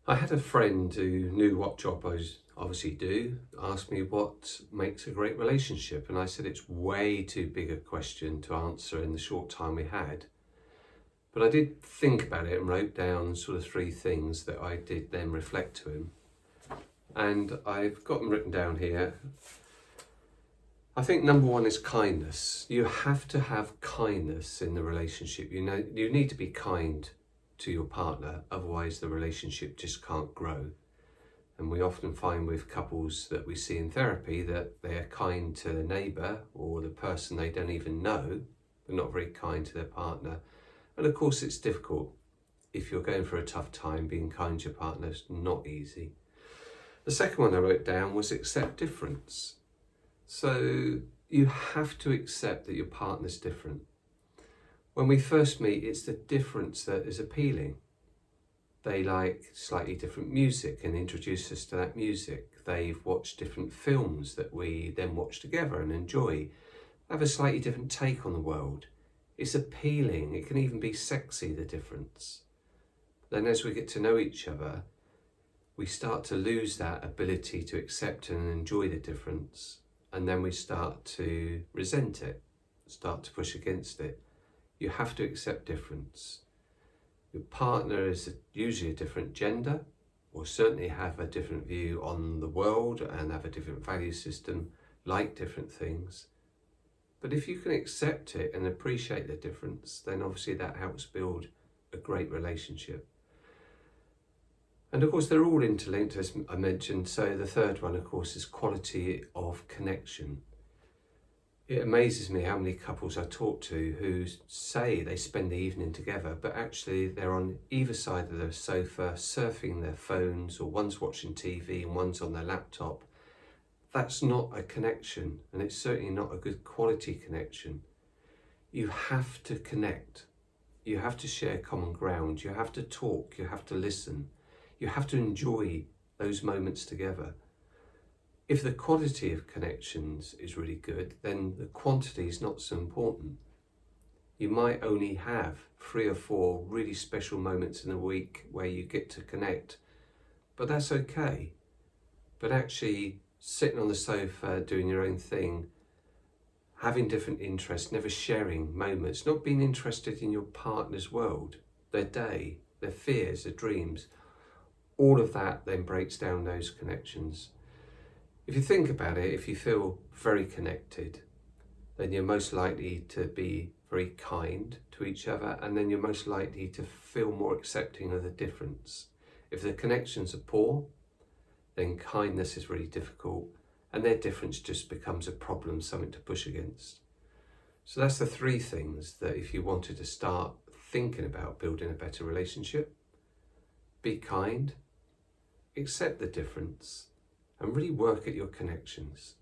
I had a friend who knew what job I obviously do, asked me what makes a great relationship, and I said it's way too big a question to answer in the short time we had. But I did think about it and wrote down sort of three things that I did then reflect to him. And I've got them written down here. I think number one is kindness. You have to have kindness in the relationship. You need to be kind to your partner, otherwise the relationship just can't grow. And we often find with couples that we see in therapy that they are kind to their neighbour or the person they don't even know, but not very kind to their partner. And of course it's difficult. If you're going through a tough time, being kind to your partner is not easy. The second one I wrote down was accept difference. So you have to accept that your partner's different. When we first meet, it's the difference that is appealing. They like slightly different music and introduce us to that music. They've watched different films that we then watch together and enjoy. They have a slightly different take on the world. It's appealing. It can even be sexy, the difference. Then as we get to know each other, we start to lose that ability to accept and enjoy the difference. And then we start to resent it, start to push against it. You have to accept difference. Your partner is usually a different gender, or certainly have a different view on the world and have a different value system, like different things. But if you can accept it and appreciate the difference, then obviously that helps build a great relationship. And of course, they're all interlinked, as I mentioned. So the third one, of course, is quality of connection. It amazes me how many couples I talk to who say they spend the evening together, but actually they're on either side of the sofa, surfing their phones, or one's watching TV and one's on their laptop. That's not a connection, and it's certainly not a good quality connection. You have to connect. You have to share common ground. You have to talk. You have to listen. You have to enjoy those moments together. If the quality of connections is really good, then the quantity is not so important. You might only have 3 or 4 really special moments in a week where you get to connect, but that's okay. But actually sitting on the sofa, doing your own thing, having different interests, never sharing moments, not being interested in your partner's world, their day, their fears, their dreams, all of that then breaks down those connections. If you think about it, if you feel very connected, then you're most likely to be very kind to each other, and then you're most likely to feel more accepting of the difference. If the connections are poor, then kindness is really difficult, and their difference just becomes a problem, something to push against. So that's the 3 things that if you wanted to start thinking about building a better relationship: be kind, accept the difference, and really work at your connections.